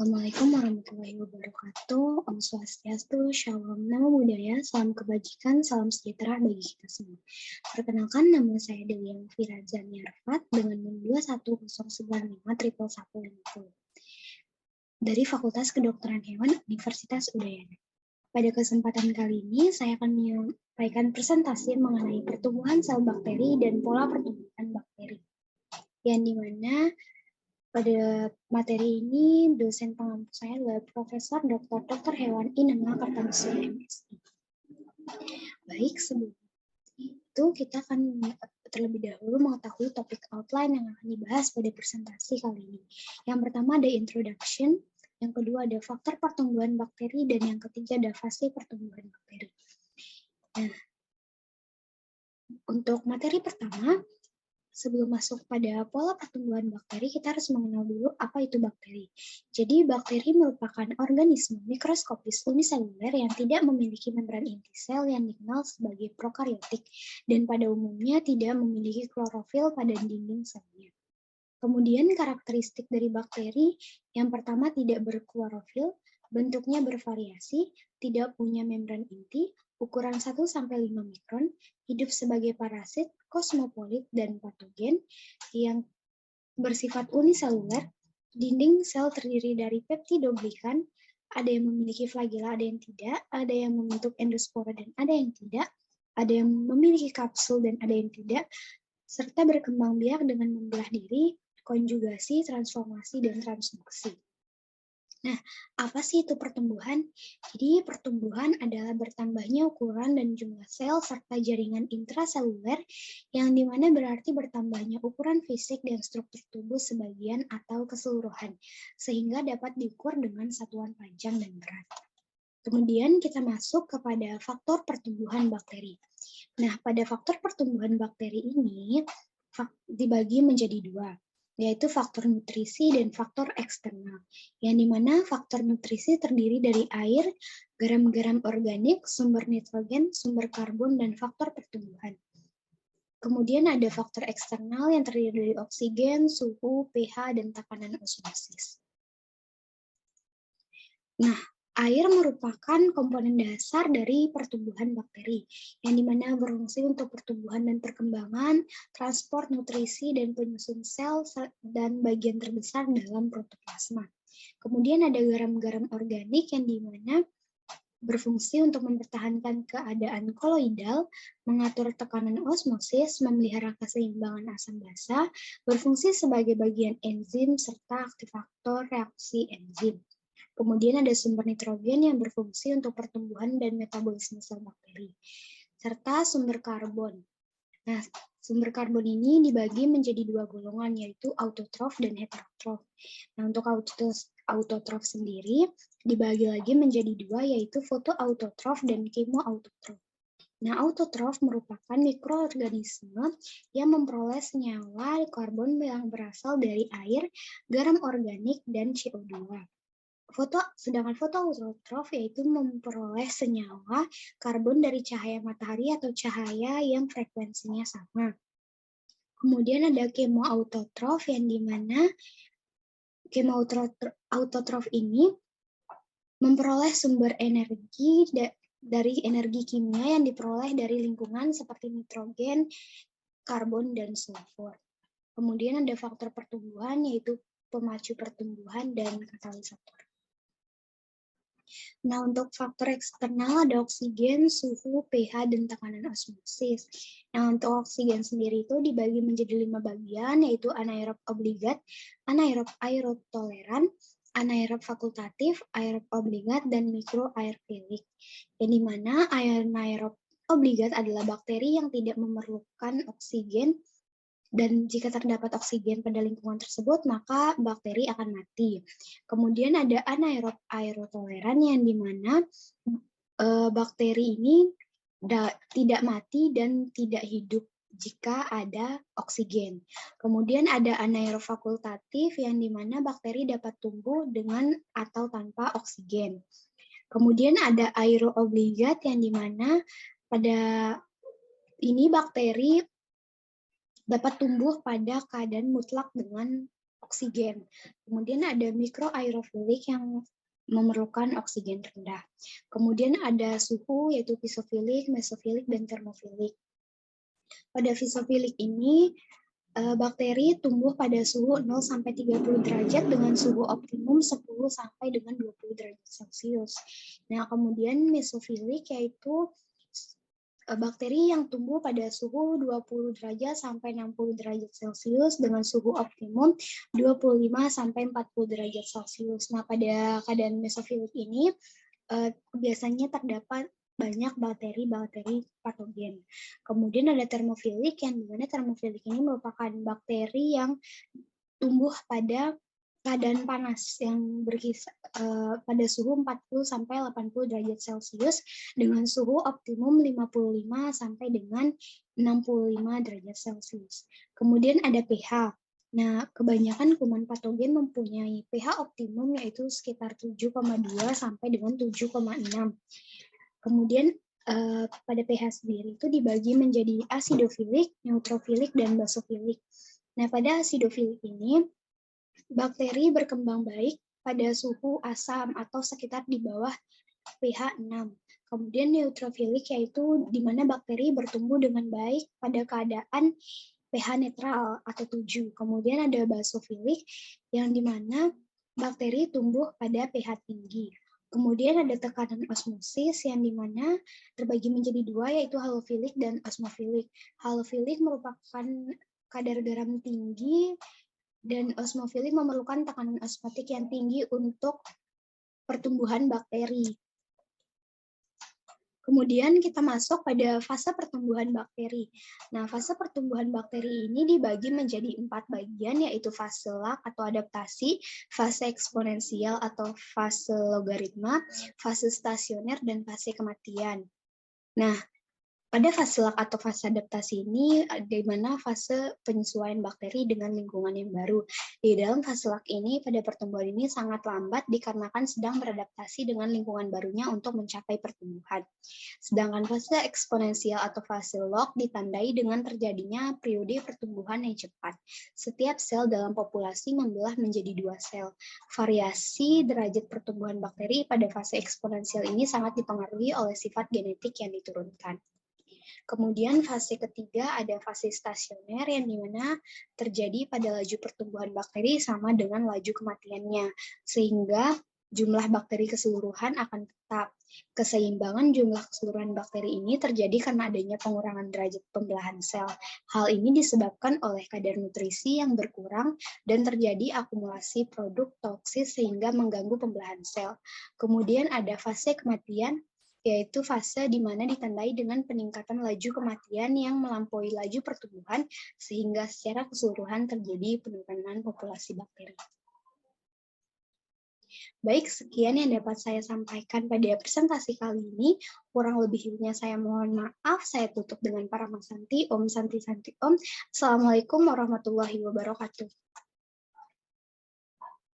Assalamualaikum warahmatullahi wabarakatuh. Om Swastiastu, Shalom, Namo Buddhaya, salam kebajikan, salam sejahtera bagi kita semua. Perkenalkan, nama saya Delia Firazan Yarfat dengan NIM 210951150 dari Fakultas Kedokteran Hewan Universitas Udayana. Pada kesempatan kali ini, saya akan menyampaikan presentasi mengenai pertumbuhan sel bakteri dan pola pertumbuhan bakteri, yang dimana pada materi ini, dosen pengampu saya adalah Profesor Dr. Hewan Inema Kartanusya MSI. Baik, sebelum itu kita akan terlebih dahulu mengetahui topik outline yang akan dibahas pada presentasi kali ini. Yang pertama ada introduction, yang kedua ada faktor pertumbuhan bakteri, dan yang ketiga ada fase pertumbuhan bakteri. Nah, untuk materi pertama, sebelum masuk pada pola pertumbuhan bakteri, kita harus mengenal dulu apa itu bakteri. Jadi, bakteri merupakan organisme mikroskopis uniseluler yang tidak memiliki membran inti sel yang dikenal sebagai prokariotik, dan pada umumnya tidak memiliki klorofil pada dinding selnya. Kemudian, karakteristik dari bakteri yang pertama tidak berklorofil, bentuknya bervariasi, tidak punya membran inti, ukuran 1-5 mikron, hidup sebagai parasit, kosmopolit, dan patogen yang bersifat uniseluler. Dinding sel terdiri dari peptidoglikan, ada yang memiliki flagela, ada yang tidak, ada yang membentuk endospora dan ada yang tidak, ada yang memiliki kapsul dan ada yang tidak, serta berkembang biak dengan membelah diri, konjugasi, transformasi, dan transduksi. Nah, apa sih itu pertumbuhan? Jadi, pertumbuhan adalah bertambahnya ukuran dan jumlah sel serta jaringan intraseluler, yang dimana berarti bertambahnya ukuran fisik dan struktur tubuh sebagian atau keseluruhan, sehingga dapat diukur dengan satuan panjang dan berat. Kemudian kita masuk kepada faktor pertumbuhan bakteri. Nah, pada faktor pertumbuhan bakteri ini dibagi menjadi dua, yaitu faktor nutrisi dan faktor eksternal, yang dimana faktor nutrisi terdiri dari air, garam-garam organik, sumber nitrogen, sumber karbon, dan faktor pertumbuhan. Kemudian ada faktor eksternal yang terdiri dari oksigen, suhu, pH, dan tekanan osmosis. Nah, air merupakan komponen dasar dari pertumbuhan bakteri, yang dimana berfungsi untuk pertumbuhan dan perkembangan, transport nutrisi, dan penyusun sel dan bagian terbesar dalam protoplasma. Kemudian ada garam-garam organik yang dimana berfungsi untuk mempertahankan keadaan koloidal, mengatur tekanan osmosis, memelihara keseimbangan asam basa, berfungsi sebagai bagian enzim, serta aktivator reaksi enzim. Kemudian ada sumber nitrogen yang berfungsi untuk pertumbuhan dan metabolisme sel bakteri, serta sumber karbon. Nah, sumber karbon ini dibagi menjadi dua golongan, yaitu autotrof dan heterotrof. Nah, untuk autotrof sendiri dibagi lagi menjadi dua, yaitu fotoautotrof dan kemoautotrof. Nah, autotrof merupakan mikroorganisme yang memperoleh senyawa karbon yang berasal dari air, garam organik, dan CO2. Sedangkan fotoautotrof yaitu memperoleh senyawa karbon dari cahaya matahari atau cahaya yang frekuensinya sama. Kemudian ada kemoautotrof yang dimana kemoautotrof ini memperoleh sumber energi dari energi kimia yang diperoleh dari lingkungan seperti nitrogen, karbon, dan sulfur. Kemudian ada faktor pertumbuhan yaitu pemacu pertumbuhan dan katalisator. Nah, untuk faktor eksternal ada oksigen, suhu, pH, dan tekanan osmosis. Nah, untuk oksigen sendiri itu dibagi menjadi 5 bagian, yaitu anaerob obligat, anaerob aerotoleran, anaerob fakultatif, aerob obligat, dan mikroaerfilik. Yang dimana anaerob obligat adalah bakteri yang tidak memerlukan oksigen, dan jika terdapat oksigen pada lingkungan tersebut, maka bakteri akan mati. Kemudian ada anaerob aerotoleran yang dimana bakteri ini tidak mati dan tidak hidup jika ada oksigen. Kemudian ada anaerob fakultatif yang dimana bakteri dapat tumbuh dengan atau tanpa oksigen. Kemudian ada aeroobligat yang dimana pada ini bakteri dapat tumbuh pada keadaan mutlak dengan oksigen. Kemudian ada mikroaerofilik yang memerlukan oksigen rendah. Kemudian ada suhu yaitu pisofilik, mesofilik, dan termofilik. Pada pisofilik ini, bakteri tumbuh pada suhu 0 sampai 30 derajat dengan suhu optimum 10 sampai dengan 20 derajat Celcius. Nah, kemudian mesofilik yaitu bakteri yang tumbuh pada suhu 20 derajat sampai 60 derajat Celcius dengan suhu optimum 25 sampai 40 derajat Celcius. Nah, pada keadaan mesofilik ini biasanya terdapat banyak bakteri-bakteri patogen. Kemudian ada termofilik, yang dimana termofilik ini merupakan bakteri yang tumbuh pada keadaan panas yang berkisar pada suhu 40 sampai 80 derajat Celcius dengan suhu optimum 55 sampai dengan 65 derajat Celcius. Kemudian ada pH. Nah, kebanyakan kuman patogen mempunyai pH optimum yaitu sekitar 7,2 sampai dengan 7,6. Kemudian pada pH sendiri itu dibagi menjadi asidofilik, neutrofilik, dan basofilik. Nah, pada asidofilik ini bakteri berkembang baik pada suhu asam atau sekitar di bawah pH 6. Kemudian neutrofilik yaitu di mana bakteri bertumbuh dengan baik pada keadaan pH netral atau 7. Kemudian ada basofilik yang di mana bakteri tumbuh pada pH tinggi. Kemudian ada tekanan osmosis yang di mana terbagi menjadi dua yaitu halofilik dan osmofilik. Halofilik merupakan kadar garam tinggi dan osmofilik memerlukan tekanan osmotik yang tinggi untuk pertumbuhan bakteri. Kemudian kita masuk pada fase pertumbuhan bakteri. Nah, fase pertumbuhan bakteri ini dibagi menjadi 4 bagian, yaitu fase lag atau adaptasi, fase eksponensial atau fase logaritma, fase stasioner, dan fase kematian. Nah, pada fase lag atau fase adaptasi ini, di mana fase penyesuaian bakteri dengan lingkungan yang baru. Di dalam fase lag ini, pada pertumbuhan ini sangat lambat dikarenakan sedang beradaptasi dengan lingkungan barunya untuk mencapai pertumbuhan. Sedangkan fase eksponensial atau fase log ditandai dengan terjadinya periode pertumbuhan yang cepat. Setiap sel dalam populasi membelah menjadi 2 sel. Variasi derajat pertumbuhan bakteri pada fase eksponensial ini sangat dipengaruhi oleh sifat genetik yang diturunkan. Kemudian fase ketiga ada fase stasioner yang dimana terjadi pada laju pertumbuhan bakteri sama dengan laju kematiannya, sehingga jumlah bakteri keseluruhan akan tetap. Keseimbangan jumlah keseluruhan bakteri ini terjadi karena adanya pengurangan derajat pembelahan sel. Hal ini disebabkan oleh kadar nutrisi yang berkurang dan terjadi akumulasi produk toksis sehingga mengganggu pembelahan sel. Kemudian ada fase kematian, yaitu fase di mana ditandai dengan peningkatan laju kematian yang melampaui laju pertumbuhan sehingga secara keseluruhan terjadi penurunan populasi bakteri. Baik, sekian yang dapat saya sampaikan pada presentasi kali ini. Kurang lebihnya saya mohon maaf. Saya tutup dengan Paramasanti. Om Santi Santi Om. Assalamualaikum warahmatullahi wabarakatuh.